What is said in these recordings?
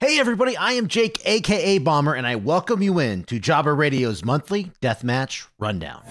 Hey everybody, I am Jake, aka Bomber, and I welcome you in to Jobber Radio's monthly Deathmatch Rundown.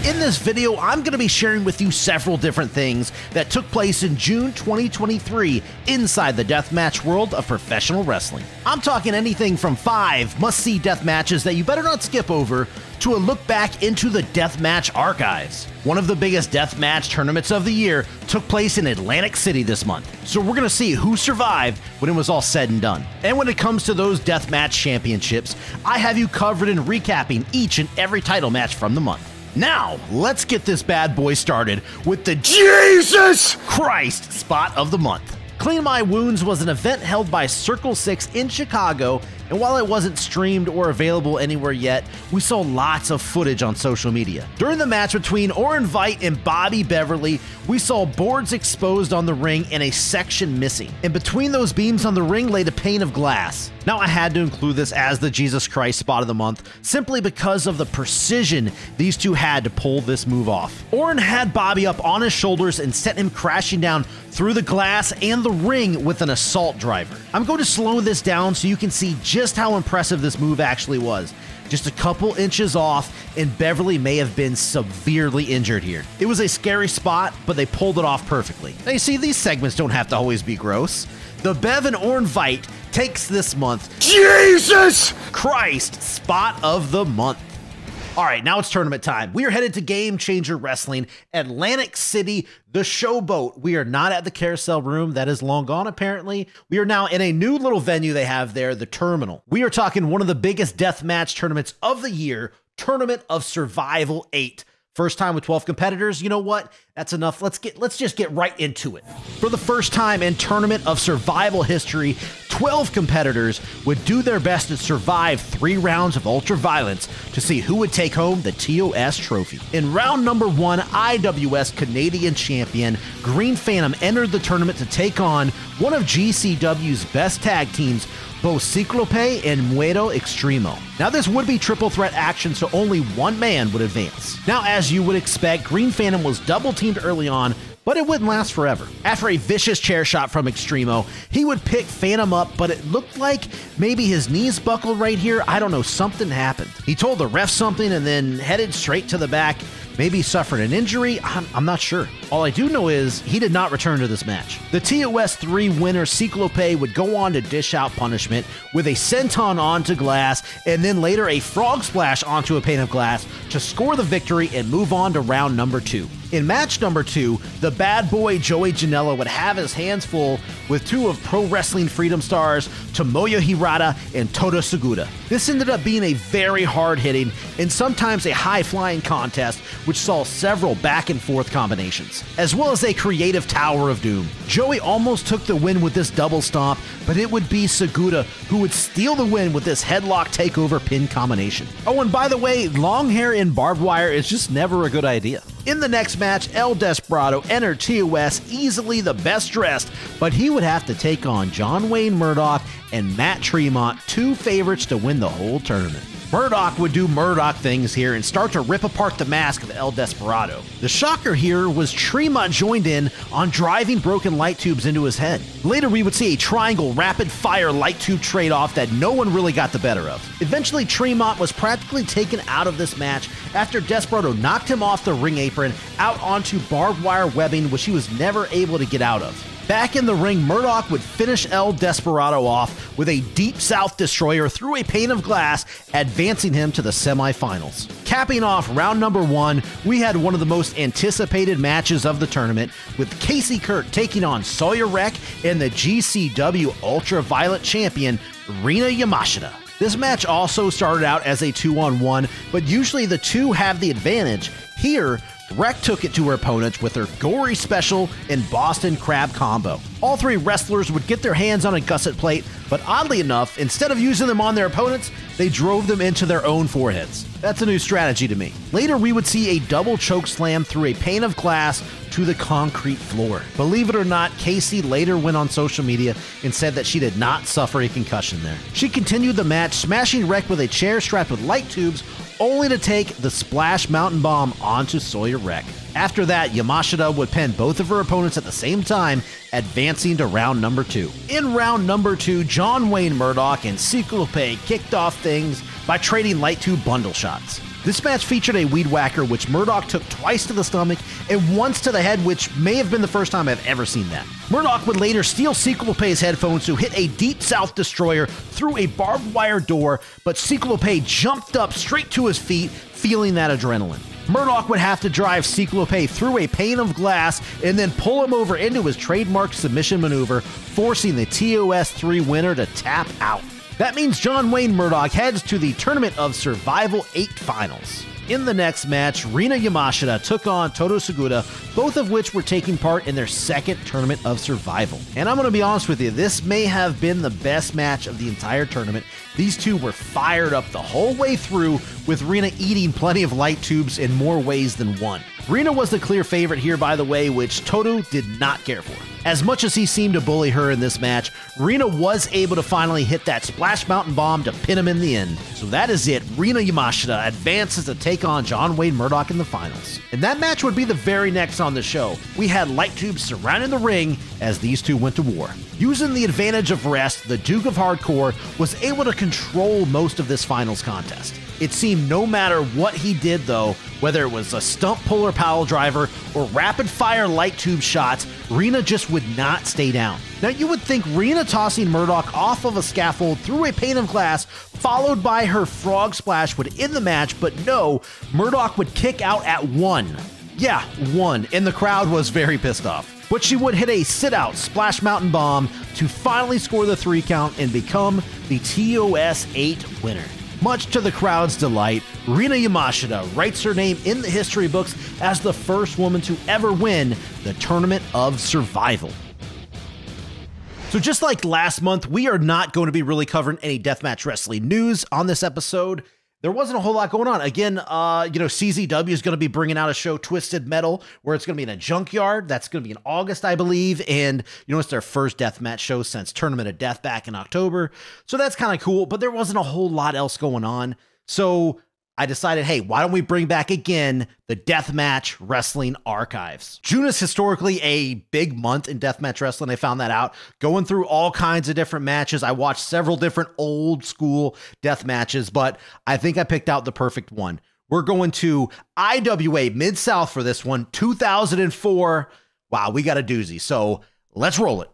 In this video, I'm going to be sharing with you several different things that took place in June 2023 inside the deathmatch world of professional wrestling. I'm talking anything from 5 must-see death matches that you better not skip over to a look back into the Deathmatch Archives. One of the biggest deathmatch tournaments of the year took place in Atlantic City this month, so we're going to see who survived when it was all said and done. And when it comes to those deathmatch championships, I have you covered in recapping each and every title match from the month. Now, let's get this bad boy started with the Jesus Christ spot of the month. Clean My Wounds was an event held by Circle 6 in Chicago, and while it wasn't streamed or available anywhere yet, we saw lots of footage on social media. During the match between Orin Veidt and Bobby Beverly, we saw boards exposed on the ring and a section missing. And between those beams on the ring laid a pane of glass. Now, I had to include this as the Jesus Christ spot of the month simply because of the precision these two had to pull this move off. Orin had Bobby up on his shoulders and sent him crashing down through the glass and the ring with an assault driver. I'm going to slow this down so you can see just how impressive this move actually was. Just a couple inches off, and Beverly may have been severely injured here. It was a scary spot, but they pulled it off perfectly. Now you see, these segments don't have to always be gross. The Bev and Orin Veidt takes this month Jesus Christ spot of the month. All right, now it's tournament time. We are headed to Game Changer Wrestling, Atlantic City, the Showboat. We are not at the Carousel Room. That is long gone, apparently. We are now in a new little venue they have there, the Terminal. We are talking one of the biggest deathmatch tournaments of the year, Tournament of Survival 8. First time with 12 competitors. You know what? That's enough. Let's just get right into it. For the first time in Tournament of Survival history, 12 competitors would do their best to survive 3 rounds of ultra violence to see who would take home the TOS trophy. In round number 1, IWS Canadian champion Green Phantom entered the tournament to take on one of GCW's best tag teams, both Ciclope and Muero Extremo. Now, this would be triple threat action, so only one man would advance. Now, as you would expect, Green Phantom was double teamed early on, but it wouldn't last forever. After a vicious chair shot from Extremo, he would pick Phantom up, but it looked like maybe his knees buckled right here. I don't know, something happened. He told the ref something and then headed straight to the back. Maybe he suffered an injury, I'm not sure. All I do know is he did not return to this match. The TOS 3 winner, Ciclope, would go on to dish out punishment with a senton onto glass and then later a frog splash onto a pane of glass to score the victory and move on to round number 2. In match number 2, the bad boy Joey Janela would have his hands full with 2 of Pro Wrestling Freedom stars, Tomoyo Hirata and Toto Suguda. This ended up being a very hard-hitting and sometimes a high-flying contest, which saw several back-and-forth combinations, as well as a creative Tower of Doom. Joey almost took the win with this double stomp, but it would be Suguda who would steal the win with this headlock takeover pin combination. Oh, and by the way, long hair in barbed wire is just never a good idea. In the next match, El Desperado entered TOS easily the best dressed, but he would have to take on John Wayne Murdoch and Matt Tremont, 2 favorites to win the whole tournament. Murdoch would do Murdoch things here and start to rip apart the mask of El Desperado. The shocker here was Tremont joined in on driving broken light tubes into his head. Later, we would see a triangle rapid-fire light tube trade-off that no one really got the better of. Eventually, Tremont was practically taken out of this match after Desperado knocked him off the ring apron out onto barbed wire webbing, which he was never able to get out of. Back in the ring, Murdoch would finish El Desperado off with a Deep South Destroyer through a pane of glass, advancing him to the semifinals. Capping off round number 1, we had one of the most anticipated matches of the tournament, with Casey Kirk taking on Sawyer Wreck and the GCW Ultraviolet champion, Rina Yamashita. This match also started out as a 2-on-1, but usually the two have the advantage. Here, Wreck took it to her opponents with her gory special and Boston Crab combo. All 3 wrestlers would get their hands on a gusset plate, but oddly enough, instead of using them on their opponents, they drove them into their own foreheads. That's a new strategy to me. Later, we would see a double choke slam through a pane of glass to the concrete floor. Believe it or not, Casey later went on social media and said that she did not suffer a concussion there. She continued the match, smashing Wreck with a chair strapped with light tubes, only to take the Splash Mountain Bomb onto Sawyer Wreck. After that, Yamashita would pin both of her opponents at the same time, advancing to round number 2. In round number 2, John Wayne Murdoch and Cyclope kicked off things by trading light tube bundle shots. This match featured a weed whacker, which Murdoch took twice to the stomach and once to the head, which may have been the first time I've ever seen that. Murdoch would later steal Cyclope's headphones to hit a Deep South Destroyer through a barbed wire door, but Cyclope jumped up straight to his feet, feeling that adrenaline. Murdoch would have to drive Cyclope through a pane of glass and then pull him over into his trademark submission maneuver, forcing the TOS 3 winner to tap out. That means John Wayne Murdoch heads to the Tournament of Survival 8 finals. In the next match, Rina Yamashita took on Todo Segura, both of which were taking part in their second Tournament of Survival. And I'm going to be honest with you, this may have been the best match of the entire tournament. These two were fired up the whole way through, with Rina eating plenty of light tubes in more ways than one. Rina was the clear favorite here, by the way, which Todo did not care for. As much as he seemed to bully her in this match, Rina was able to finally hit that Splash Mountain Bomb to pin him in the end. So that is it. Rina Yamashita advances to take on John Wayne Murdoch in the finals. And that match would be the very next on the show. We had light tubes surrounding the ring as these two went to war. Using the advantage of rest, the Duke of Hardcore was able to control most of this finals contest. It seemed no matter what he did though, whether it was a stump puller pile driver or rapid fire light tube shots, Rina just would not stay down. Now you would think Rina tossing Murdoch off of a scaffold through a pane of glass, followed by her frog splash, would end the match, but no, Murdoch would kick out at 1. Yeah, 1, and the crowd was very pissed off. But she would hit a sit-out Splash Mountain Bomb to finally score the 3 count and become the TOS 8 winner. Much to the crowd's delight, Rina Yamashita writes her name in the history books as the first woman to ever win the Tournament of Survival. So just like last month, we are not going to be really covering any deathmatch wrestling news on this episode. There wasn't a whole lot going on. Again, CZW is going to be bringing out a show, Twisted Metal, where it's going to be in a junkyard. That's going to be in August, I believe. And, it's their first deathmatch show since Tournament of Death back in October. So that's kind of cool, but there wasn't a whole lot else going on. So I decided, hey, why don't we bring back again the Deathmatch Wrestling Archives? June is historically a big month in deathmatch wrestling. I found that out. Going through all kinds of different matches. I watched several different old school death matches, but I think I picked out the perfect one. We're going to IWA Mid-South for this one, 2004. Wow, we got a doozy. So let's roll it.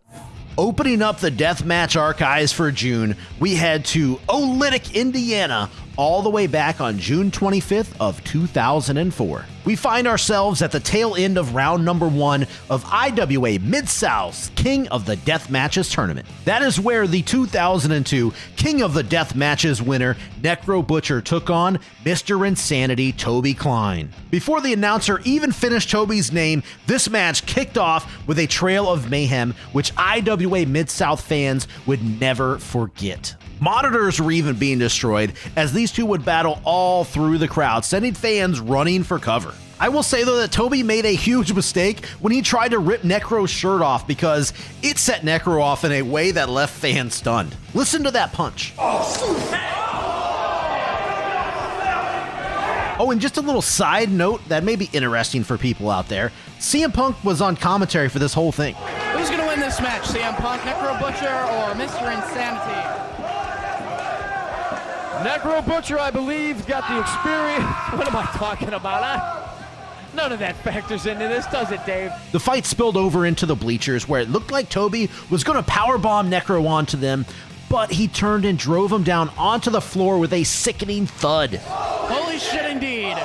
Opening up the Deathmatch Archives for June, we head to Olynyk, Indiana, all the way back on June 25th of 2004. We find ourselves at the tail end of round number 1 of IWA Mid-South's King of the Death Matches tournament. That is where the 2002 King of the Death Matches winner, Necro Butcher, took on Mr. Insanity Toby Klein. Before the announcer even finished Toby's name, this match kicked off with a trail of mayhem, which IWA Mid-South fans would never forget. Monitors were even being destroyed as these two would battle all through the crowd, sending fans running for cover. I will say though that Toby made a huge mistake when he tried to rip Necro's shirt off, because it set Necro off in a way that left fans stunned. Listen to that punch. Oh, and just a little side note that may be interesting for people out there. CM Punk was on commentary for this whole thing. Who's going to win this match, CM Punk, Necro Butcher, or Mr. Insanity? Necro Butcher, I believe, got the experience. What am I talking about? None of that factors into this, does it, Dave? The fight spilled over into the bleachers, where it looked like Toby was going to powerbomb Necro onto them, but he turned and drove him down onto the floor with a sickening thud. Holy shit, indeed.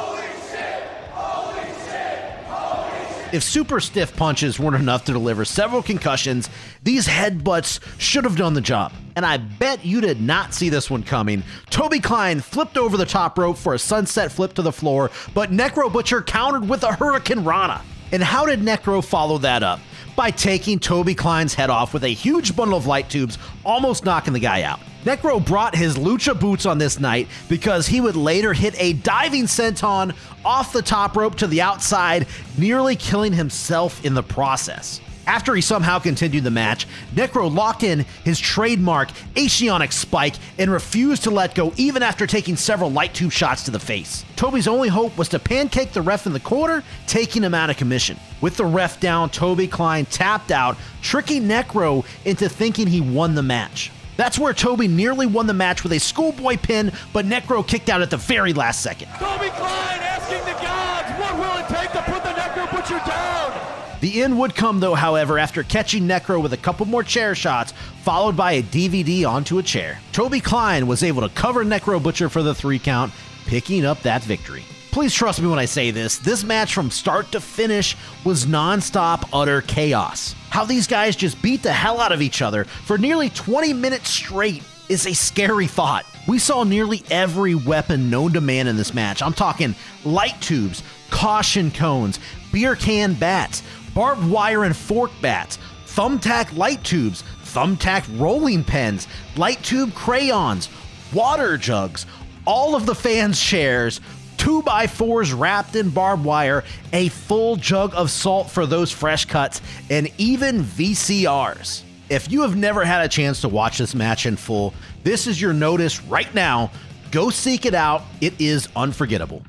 If super stiff punches weren't enough to deliver several concussions, these headbutts should have done the job. And I bet you did not see this one coming. Toby Klein flipped over the top rope for a sunset flip to the floor, but Necro Butcher countered with a Hurricane Rana. And how did Necro follow that up? By taking Toby Klein's head off with a huge bundle of light tubes, almost knocking the guy out. Necro brought his lucha boots on this night because he would later hit a diving senton off the top rope to the outside, nearly killing himself in the process. After he somehow continued the match, Necro locked in his trademark Asionic spike and refused to let go even after taking several light tube shots to the face. Toby's only hope was to pancake the ref in the corner, taking him out of commission. With the ref down, Toby Klein tapped out, tricking Necro into thinking he won the match. That's where Toby nearly won the match with a schoolboy pin, but Necro kicked out at the very last second. Toby Klein asking the gods, what will it take to put the Necro Butcher down? The end would come though, however, after catching Necro with a couple more chair shots, followed by a DVD onto a chair. Toby Klein was able to cover Necro Butcher for the 3 count, picking up that victory. Please trust me when I say this match from start to finish was non-stop utter chaos. How these guys just beat the hell out of each other for nearly 20 minutes straight is a scary thought. We saw nearly every weapon known to man in this match. I'm talking light tubes, caution cones, beer can bats, barbed wire and fork bats, thumbtack light tubes, thumbtack rolling pens, light tube crayons, water jugs, all of the fans' chairs, 2x4s wrapped in barbed wire, a full jug of salt for those fresh cuts, and even VCRs. If you have never had a chance to watch this match in full, this is your notice right now. Go seek it out. It is unforgettable.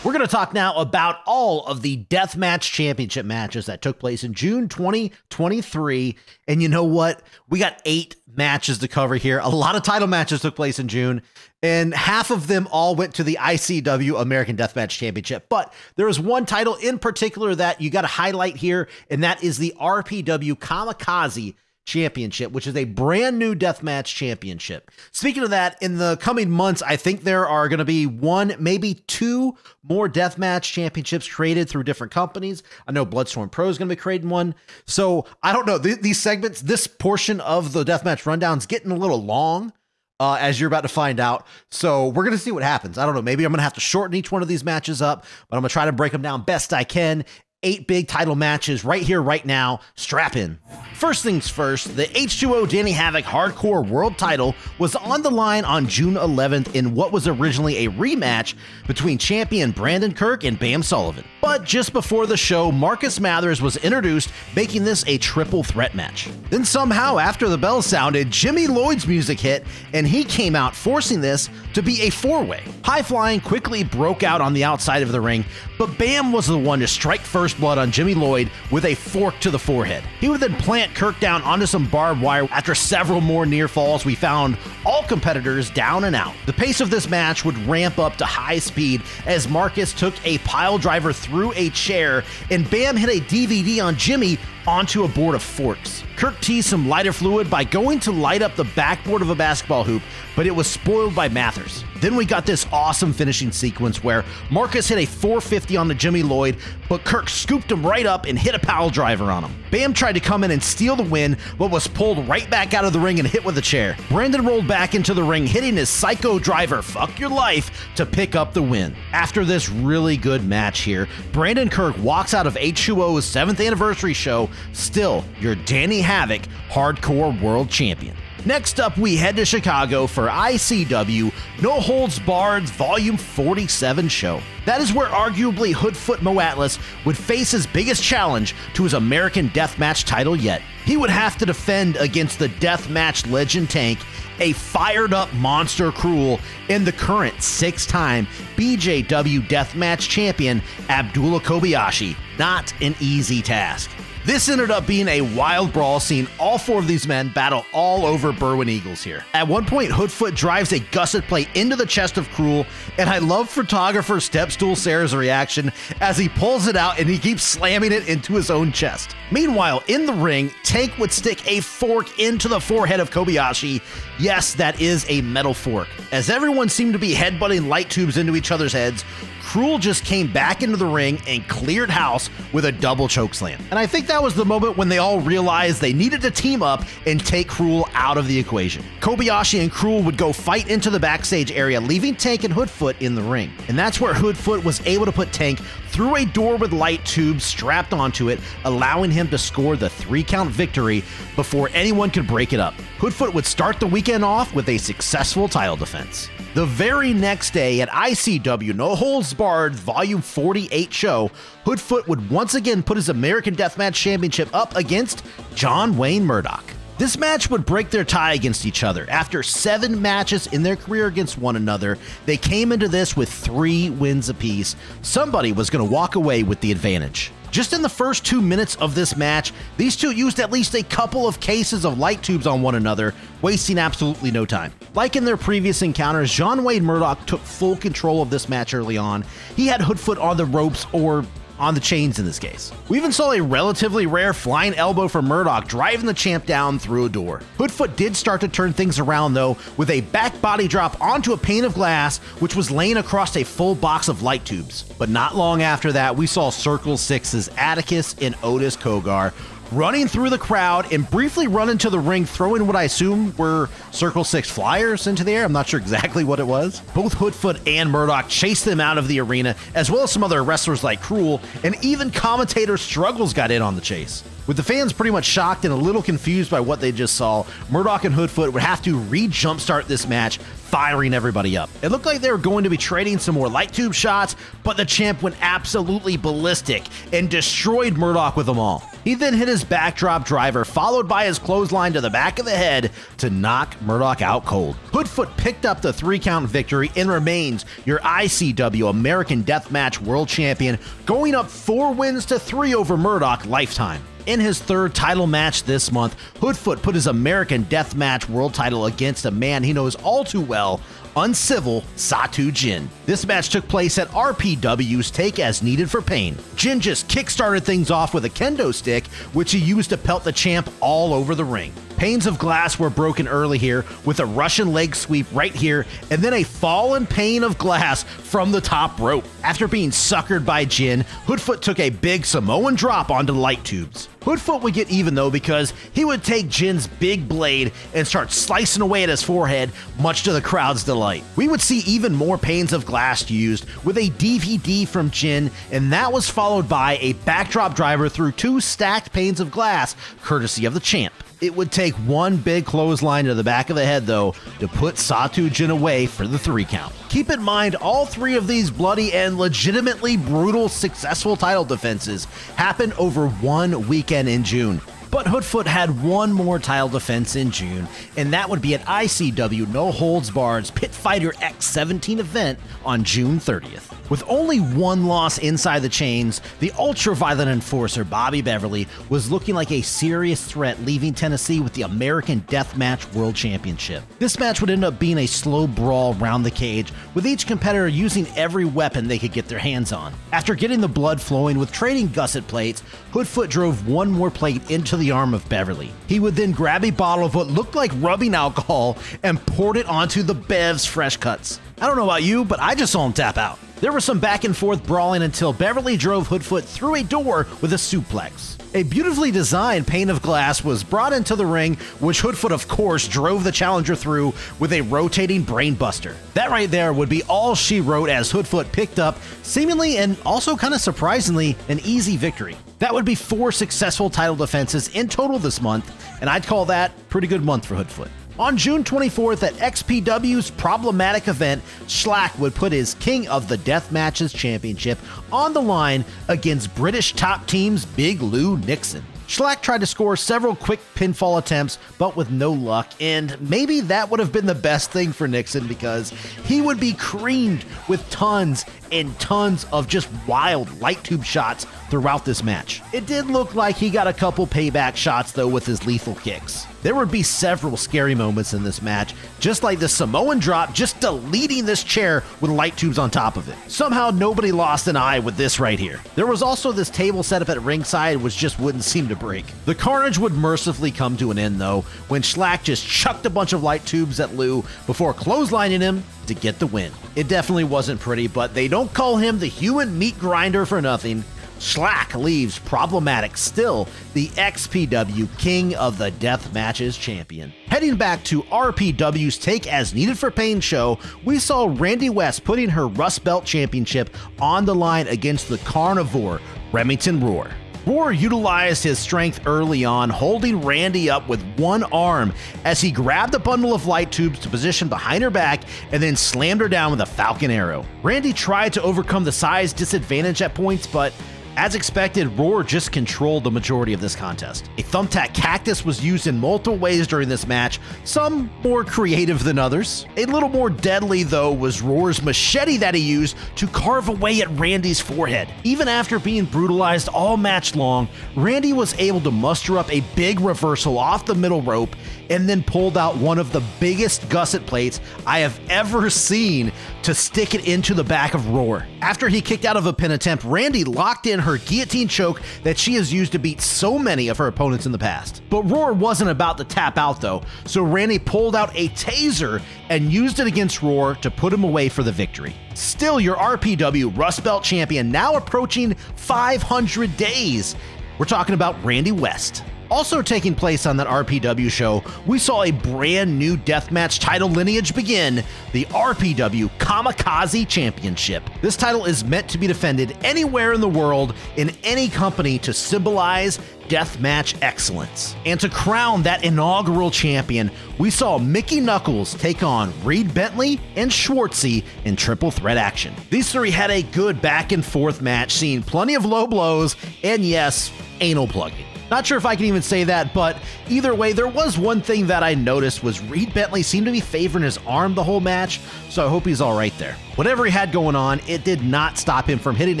We're going to talk now about all of the Deathmatch Championship matches that took place in June 2023. And you know what? We got 8 matches to cover here. A lot of title matches took place in June, and half of them all went to the ICW American Deathmatch Championship. But there is one title in particular that you got to highlight here, and that is the RPW Kamikaze Championship, which is a brand new deathmatch championship. Speaking of that, in the coming months, I think there are going to be 1, maybe 2 more deathmatch championships created through different companies. I know Bloodstorm Pro is going to be creating one. So I don't know. These segments, this portion of the deathmatch rundown is getting a little long, as you're about to find out. So we're going to see what happens. I don't know. Maybe I'm going to have to shorten each one of these matches up, but I'm going to try to break them down best I can. 8 big title matches right here, right now. Strap in. First things first, the H2O Danny Havoc Hardcore World title was on the line on June 11th in what was originally a rematch between champion Brandon Kirk and Bam Sullivan. But just before the show, Marcus Mathers was introduced, making this a triple threat match. Then somehow, after the bell sounded, Jimmy Lloyd's music hit, and he came out, forcing this to be a 4-way. High Flying quickly broke out on the outside of the ring, but Bam was the one to strike first blood on Jimmy Lloyd with a fork to the forehead. He would then plant Kirk down onto some barbed wire. After several more near falls, we found all competitors down and out. The pace of this match would ramp up to high speed as Marcus took a pile driver through a chair, and Bam hit a DVD on Jimmy onto a board of forks. Kirk teased some lighter fluid by going to light up the backboard of a basketball hoop, but it was spoiled by Mathers. Then we got this awesome finishing sequence where Marcus hit a 450 on the Jimmy Lloyd, but Kirk scooped him right up and hit a pile driver on him. Bam tried to come in and steal the win, but was pulled right back out of the ring and hit with a chair. Brandon rolled back into the ring, hitting his psycho driver, fuck your life, to pick up the win. After this really good match here, Brandon Kirk walks out of H2O's 7th anniversary show, still your Danny Havoc Hardcore World Champion. Next up, we head to Chicago for ICW No Holds Barred's Volume 47 show. That is where arguably Hoodfoot Mo Atlas would face his biggest challenge to his American Deathmatch title yet. He would have to defend against the Deathmatch legend Tank, a fired-up Monster Cruel, and the current 6-time BJW Deathmatch champion Abdullah Kobayashi. Not an easy task. This ended up being a wild brawl, seeing all 4 of these men battle all over Berwyn Eagles here. At one point, Hoodfoot drives a gusset plate into the chest of Cruel, and I love photographer Stepstool Sarah's reaction as he pulls it out and he keeps slamming it into his own chest. Meanwhile, in the ring, Tank would stick a fork into the forehead of Kobayashi. Yes, that is a metal fork. As everyone seemed to be headbutting light tubes into each other's heads, Cruel just came back into the ring and cleared house with a double chokeslam. And I think that was the moment when they all realized they needed to team up and take Cruel out of the equation. Kobayashi and Cruel would go fight into the backstage area, leaving Tank and Hoodfoot in the ring. And that's where Hoodfoot was able to put Tank through a door with light tubes strapped onto it, allowing him to score the 3-count victory before anyone could break it up. Hoodfoot would start the weekend off with a successful title defense. The very next day at ICW No Holds Barred Volume 48 show, Hoodfoot would once again put his American Deathmatch Championship up against John Wayne Murdoch. This match would break their tie against each other. After 7 matches in their career against one another, they came into this with 3 wins apiece. Somebody was going to walk away with the advantage. Just in the first 2 minutes of this match, these two used at least a couple of cases of light tubes on one another, wasting absolutely no time. Like in their previous encounters, John Wayne Murdoch took full control of this match early on. He had Hoodfoot on the ropes, or on the chains in this case. We even saw a relatively rare flying elbow from Murdoch driving the champ down through a door. Hoodfoot did start to turn things around though, with a back body drop onto a pane of glass, which was laying across a full box of light tubes. But not long after that, we saw Circle 6's Atticus and Otis Kogar running through the crowd and briefly run into the ring, throwing what I assume were Circle 6 flyers into the air. I'm not sure exactly what it was. Both Hoodfoot and Murdoch chased them out of the arena, as well as some other wrestlers like Cruel, and even commentator Struggles got in on the chase. With the fans pretty much shocked and a little confused by what they just saw, Murdoch and Hoodfoot would have to re-jumpstart this match, firing everybody up. It looked like they were going to be trading some more light tube shots, but the champ went absolutely ballistic and destroyed Murdoch with them all. He then hit his backdrop driver, followed by his clothesline to the back of the head to knock Murdoch out cold. Hoodfoot picked up the 3-count victory and remains your ICW American Deathmatch World Champion, going up 4 wins to 3 over Murdoch lifetime. In his 3rd title match this month, Hoodfoot put his American Deathmatch World title against a man he knows all too well, Uncivil Satu Jin. This match took place at RPW's Take As Needed for Pain. Jin just kickstarted things off with a kendo stick, which he used to pelt the champ all over the ring. Panes of glass were broken early here with a Russian leg sweep right here, and then a fallen pane of glass from the top rope. After being suckered by Jin, Hoodfoot took a big Samoan drop onto the light tubes. Hoodfoot would get even though, because he would take Jin's big blade and start slicing away at his forehead, much to the crowd's delight. We would see even more panes of glass used with a DVD from Jin, and that was followed by a backdrop driver through 2 stacked panes of glass, courtesy of the champ. It would take one big clothesline to the back of the head, though, to put Satu Jin away for the 3-count. Keep in mind, all 3 of these bloody and legitimately brutal successful title defenses happened over 1 weekend in June. But Hoodfoot had one more title defense in June, and that would be at ICW No Holds Barred's Pit Fighter X17 event on June 30th. With only 1 loss inside the chains, the ultra-violent enforcer Bobby Beverly was looking like a serious threat, leaving Tennessee with the American Deathmatch World Championship. This match would end up being a slow brawl round the cage, with each competitor using every weapon they could get their hands on. After getting the blood flowing with trading gusset plates, Hoodfoot drove 1 more plate into the arm of Beverly. He would then grab a bottle of what looked like rubbing alcohol and poured it onto the Bev's fresh cuts. I don't know about you, but I just saw him tap out. There was some back and forth brawling until Beverly drove Hoodfoot through a door with a suplex. A beautifully designed pane of glass was brought into the ring, which Hoodfoot of course drove the challenger through with a rotating brainbuster. That right there would be all she wrote, as Hoodfoot picked up, seemingly and also kind of surprisingly, an easy victory. That would be 4 successful title defenses in total this month, and I'd call that a pretty good month for Hoodfoot. On June 24th at XPW's problematic event, Schlack would put his King of the Death Matches championship on the line against British top team's Big Lou Nixon. Schlack tried to score several quick pinfall attempts, but with no luck, and maybe that would have been the best thing for Nixon, because he would be creamed with tons and tons of just wild light tube shots throughout this match. It did look like he got a couple payback shots though with his lethal kicks. There would be several scary moments in this match, just like the Samoan drop just deleting this chair with light tubes on top of it. Somehow nobody lost an eye with this right here. There was also this table set up at ringside which just wouldn't seem to break. The carnage would mercifully come to an end though, when Schlack just chucked a bunch of light tubes at Lou before clotheslining him to get the win. It definitely wasn't pretty, but they don't call him the human meat grinder for nothing. Schlack leaves problematic still the XPW King of the Death Matches champion. Heading back to RPW's Take As Needed for Pain show, we saw Randy West putting her Rust Belt Championship on the line against the Carnivore, Remington Roar. Roar utilized his strength early on, holding Randy up with one arm as he grabbed a bundle of light tubes to position behind her back and then slammed her down with a Falcon Arrow. Randy tried to overcome the size disadvantage at points, but as expected, Roar just controlled the majority of this contest. A thumbtack cactus was used in multiple ways during this match, some more creative than others. A little more deadly, though, was Roar's machete that he used to carve away at Randy's forehead. Even after being brutalized all match long, Randy was able to muster up a big reversal off the middle rope and then pulled out one of the biggest gusset plates I have ever seen to stick it into the back of Roar. After he kicked out of a pin attempt, Randy locked in her guillotine choke that she has used to beat so many of her opponents in the past. But Roar wasn't about to tap out though, so Randy pulled out a taser and used it against Roar to put him away for the victory. Still your RPW Rust Belt champion, now approaching 500 days. We're talking about Randy West. Also taking place on that RPW show, we saw a brand new deathmatch title lineage begin, the RPW Kamikaze Championship. This title is meant to be defended anywhere in the world in any company to symbolize deathmatch excellence. And to crown that inaugural champion, we saw Mickey Knuckles take on Reed Bentley and Schwartzy in triple threat action. These three had a good back and forth match, seeing plenty of low blows and yes, anal plugging. Not sure if I can even say that, but either way, there was one thing that I noticed was Reed Bentley seemed to be favoring his arm the whole match, so I hope he's all right there. Whatever he had going on, it did not stop him from hitting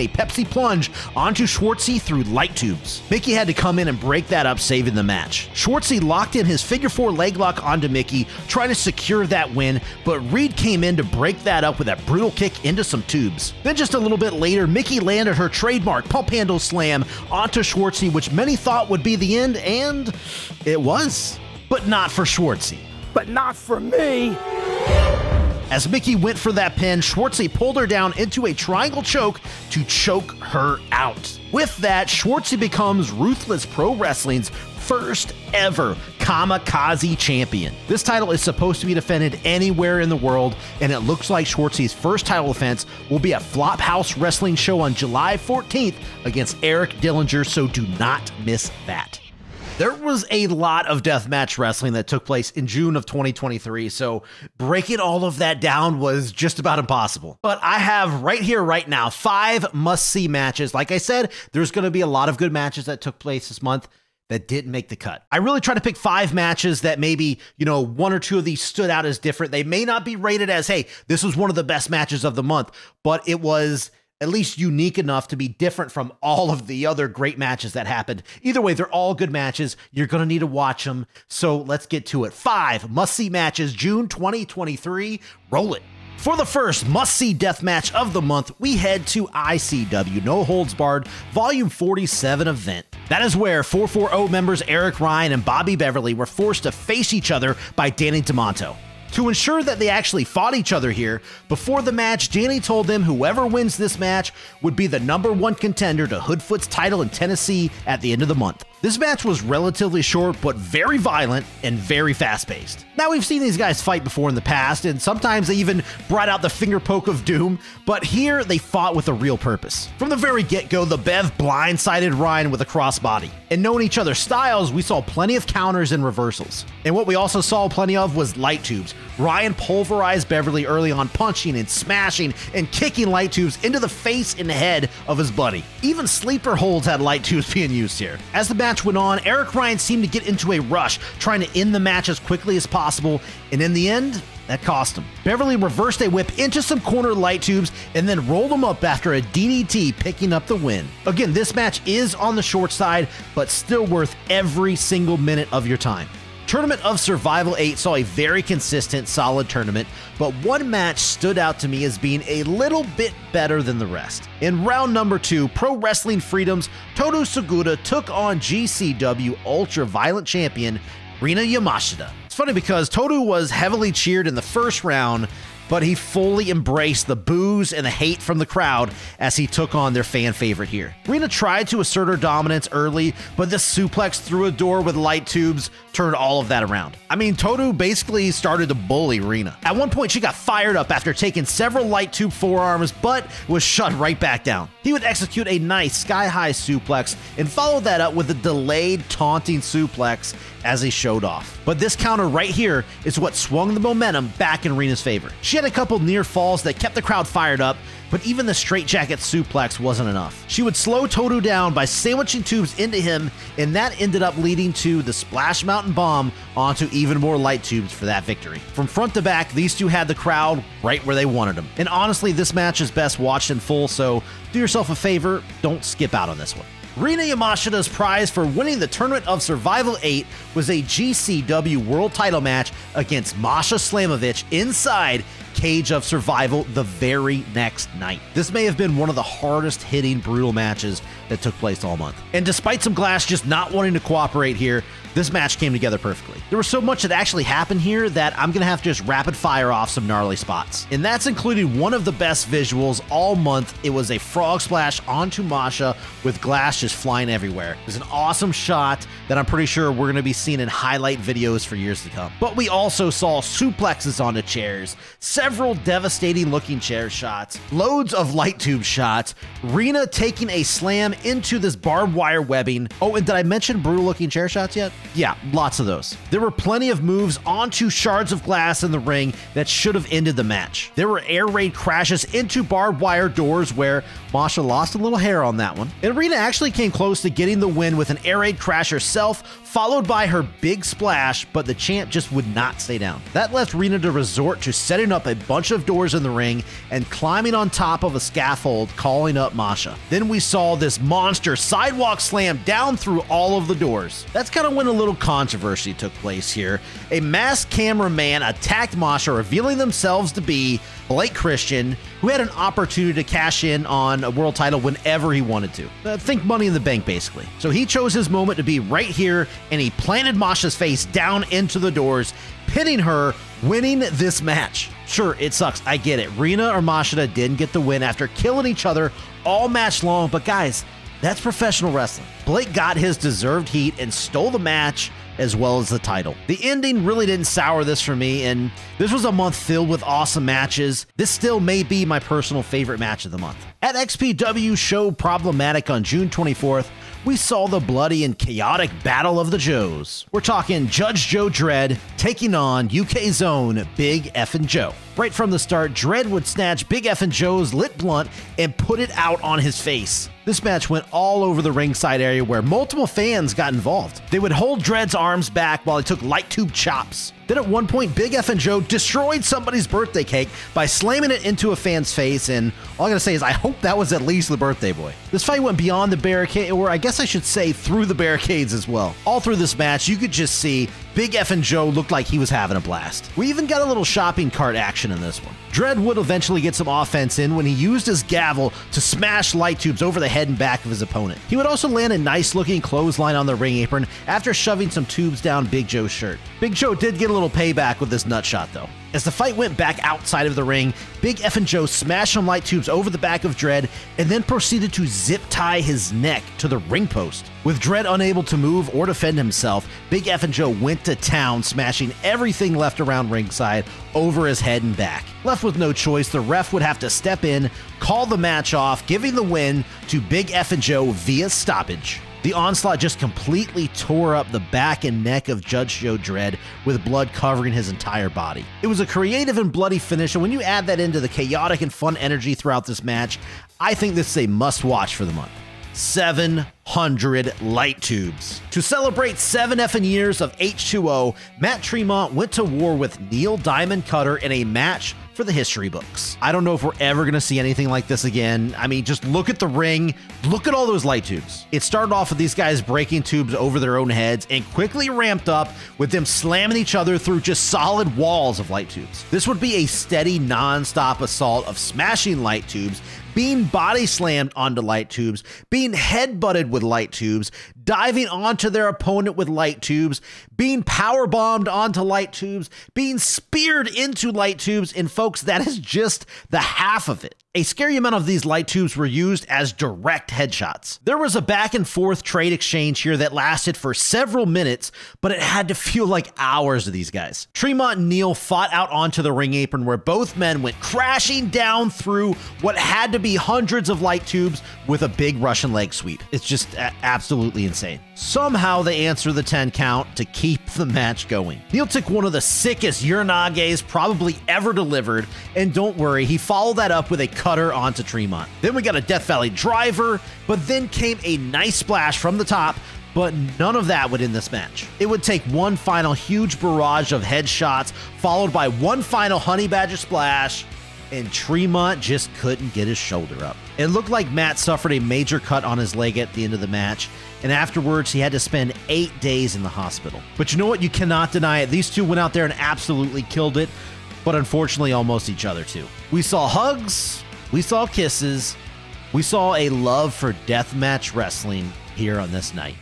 a Pepsi plunge onto Schwartzy through light tubes. Mickey had to come in and break that up, saving the match. Schwartzy locked in his figure four leg lock onto Mickey, trying to secure that win, but Reed came in to break that up with that brutal kick into some tubes. Then just a little bit later, Mickey landed her trademark pump handle slam onto Schwartzy, which many thought would be the end, and it was. But not for Schwartzy. But not for me. As Mickey went for that pin, Schwartzy pulled her down into a triangle choke to choke her out. With that, Schwartzy becomes Ruthless Pro Wrestling's first ever Kamikaze champion. This title is supposed to be defended anywhere in the world, and it looks like Schwartzy's first title defense will be at Flophouse Wrestling Show on July 14th against Eric Dillinger, so do not miss that. There was a lot of deathmatch wrestling that took place in June of 2023, so breaking all of that down was just about impossible. But I have right here, right now, 5 must-see matches. Like I said, there's going to be a lot of good matches that took place this month that didn't make the cut. I really try to pick 5 matches that maybe, 1 or 2 of these stood out as different. They may not be rated as, hey, this was one of the best matches of the month, but it was at least unique enough to be different from all of the other great matches that happened. Either way, they're all good matches. You're going to need to watch them. So let's get to it. 5 must-see matches, June 2023. Roll it. For the first must-see death match of the month, we head to ICW No Holds Barred Volume 47 event. That is where 440 members Eric Ryan and Bobby Beverly were forced to face each other by Danny DeMonto. To ensure that they actually fought each other here, before the match, Danny told them whoever wins this match would be the #1 contender to Hoodfoot's title in Tennessee at the end of the month. This match was relatively short, but very violent and very fast-paced. Now, we've seen these guys fight before in the past, and sometimes they even brought out the finger poke of doom, but here they fought with a real purpose. From the very get-go, the Bev blindsided Ryan with a crossbody. And knowing each other's styles, we saw plenty of counters and reversals. And what we also saw plenty of was light tubes. Ryan pulverized Beverly early on, punching and smashing and kicking light tubes into the face and head of his buddy. Even sleeper holds had light tubes being used here. As the match went on, Eric Ryan seemed to get into a rush, trying to end the match as quickly as possible, and in the end, that cost him. Beverly reversed a whip into some corner light tubes and then rolled him up after a DDT, picking up the win. Again, this match is on the short side, but still worth every single minute of your time. Tournament of Survival 8 saw a very consistent, solid tournament, but one match stood out to me as being a little bit better than the rest. In round number 2, Pro Wrestling Freedom's Toru Suguda took on GCW Ultra Violent Champion Rina Yamashita. It's funny because Toru was heavily cheered in the first round, but he fully embraced the boos and the hate from the crowd as he took on their fan favorite here. Rina tried to assert her dominance early, but the suplex through a door with light tubes turned all of that around. I mean, Toru basically started to bully Rina. At one point, she got fired up after taking several light tube forearms, but was shut right back down. He would execute a nice sky-high suplex and follow that up with a delayed taunting suplex as he showed off. But this counter right here is what swung the momentum back in Rina's favor. She had a couple near falls that kept the crowd fired up, but even the straightjacket suplex wasn't enough. She would slow Toru down by sandwiching tubes into him, and that ended up leading to the Splash Mountain Bomb onto even more light tubes for that victory. From front to back, these two had the crowd right where they wanted them. And honestly, this match is best watched in full, so do yourself a favor, don't skip out on this one. Rina Yamashita's prize for winning the Tournament of Survival 8 was a GCW World Title match against Masha Slamovich inside Cage of Survival the very next night. This may have been one of the hardest hitting brutal matches that took place all month. And despite some Glass just not wanting to cooperate here, this match came together perfectly. There was so much that actually happened here that I'm gonna have to just rapid fire off some gnarly spots. And that's including one of the best visuals all month. It was a frog splash onto Masha with Glass just flying everywhere. It was an awesome shot that I'm pretty sure we're gonna be seeing in highlight videos for years to come. But we also saw suplexes onto chairs, several devastating looking chair shots, loads of light tube shots, Rina taking a slam into this barbed wire webbing. Oh, and did I mention brutal looking chair shots yet? Yeah, lots of those. There were plenty of moves onto shards of glass in the ring that should have ended the match. There were air raid crashes into barbed wire doors where Masha lost a little hair on that one. And Rina actually came close to getting the win with an air raid crash herself, followed by her big splash, but the champ just would not stay down. That left Rina to resort to setting up a bunch of doors in the ring and climbing on top of a scaffold, calling up Masha. Then we saw this monster sidewalk slam down through all of the doors. That's kind of when a little controversy took place here. A masked cameraman attacked Masha, revealing themselves to be Blake Christian, who had an opportunity to cash in on a world title whenever he wanted to. Think Money in the Bank, basically. So he chose his moment to be right here, and he planted Masha's face down into the doors, pinning her, winning this match. Sure, it sucks. I get it. Rina or Masha didn't get the win after killing each other all match long, but guys, that's professional wrestling. Blake got his deserved heat and stole the match as well as the title. The ending really didn't sour this for me, and this was a month filled with awesome matches. This still may be my personal favorite match of the month. At XPW Show Problematic on June 24th, we saw the bloody and chaotic Battle of the Joes. We're talking Judge Joe Dredd taking on UK Zone Big Effin' Joe. Right from the start, Dredd would snatch Big Effin' Joe's lit blunt and put it out on his face. This match went all over the ringside area where multiple fans got involved. They would hold Dredd's arms back while he took light tube chops. Then at one point, Big Effin' Joe destroyed somebody's birthday cake by slamming it into a fan's face, and all I gotta say is I hope that was at least the birthday boy. This fight went beyond the barricade, or I guess I should say through the barricades as well. All through this match, you could just see Big Effin' Joe looked like he was having a blast. We even got a little shopping cart action in this one. Dredd would eventually get some offense in when he used his gavel to smash light tubes over the head and back of his opponent. He would also land a nice looking clothesline on the ring apron after shoving some tubes down Big Joe's shirt. Big Joe did get a little payback with this nut shot though. As the fight went back outside of the ring, Big Effin' Joe smashed some light tubes over the back of Dredd and then proceeded to zip tie his neck to the ring post. With Dredd unable to move or defend himself, Big Effin' Joe went to town, smashing everything left around ringside over his head and back. Left with no choice, the ref would have to step in, call the match off, giving the win to Big Effin' Joe via stoppage. The onslaught just completely tore up the back and neck of Judge Joe Dredd, with blood covering his entire body. It was a creative and bloody finish, and when you add that into the chaotic and fun energy throughout this match, I think this is a must-watch for the month. 700 light tubes. To celebrate 7 effing years of H2O, Matt Tremont went to war with Neil Diamond Cutter in a match for the history books. I don't know if we're ever going to see anything like this again. I mean, just look at the ring, look at all those light tubes. It started off with these guys breaking tubes over their own heads and quickly ramped up with them slamming each other through just solid walls of light tubes. This would be a steady, non-stop assault of smashing light tubes, being body slammed onto light tubes, being head-butted with light tubes, diving onto their opponent with light tubes, being power bombed onto light tubes, being speared into light tubes, and folks, that is just the half of it. A scary amount of these light tubes were used as direct headshots. There was a back and forth trade exchange here that lasted for several minutes, but it had to feel like hours to these guys. Tremont and Neal fought out onto the ring apron where both men went crashing down through what had to be hundreds of light tubes with a big Russian leg sweep. It's just absolutely insane. Somehow they answer the 10 count to keep the match going. Neal took one of the sickest Urinages probably ever delivered, and don't worry, he followed that up with a cutter onto Tremont. Then we got a Death Valley driver, but then came a nice splash from the top, but none of that would end this match. It would take one final huge barrage of headshots, followed by one final Honey Badger splash, and Tremont just couldn't get his shoulder up. It looked like Matt suffered a major cut on his leg at the end of the match, and afterwards he had to spend 8 days in the hospital. But you know what? You cannot deny it. These two went out there and absolutely killed it, but unfortunately almost each other too. We saw hugs, we saw kisses, we saw a love for deathmatch wrestling here on this night.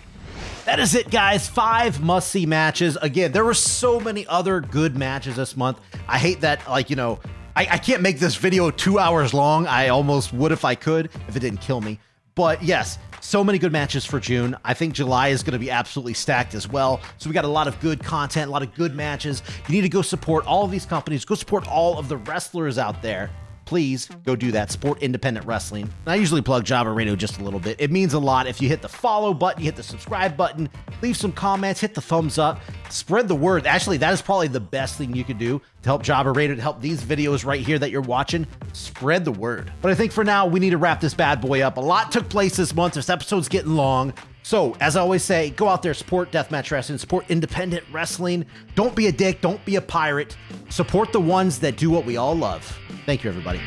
That is it, guys. 5 must-see matches. Again, there were so many other good matches this month. I hate that, like, you know, I can't make this video 2 hours long. I almost would if I could, if it didn't kill me. But yes, so many good matches for June. I think July is going to be absolutely stacked as well. So we got a lot of good content, a lot of good matches. You need to go support all of these companies. Go support all of the wrestlers out there. Please go do that. Support independent wrestling. And I usually plug Java Radio just a little bit. It means a lot if you hit the follow button, you hit the subscribe button, leave some comments, hit the thumbs up, spread the word. Actually, that is probably the best thing you could do to help Java Radio, to help these videos right here that you're watching. Spread the word. But I think for now, we need to wrap this bad boy up. A lot took place this month. This episode's getting long. So, as I always say, go out there, support deathmatch wrestling, support independent wrestling. Don't be a dick, don't be a pirate. Support the ones that do what we all love. Thank you, everybody.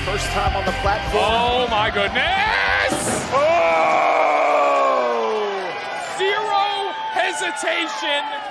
First time on the platform. Oh my goodness! Oh! Zero hesitation.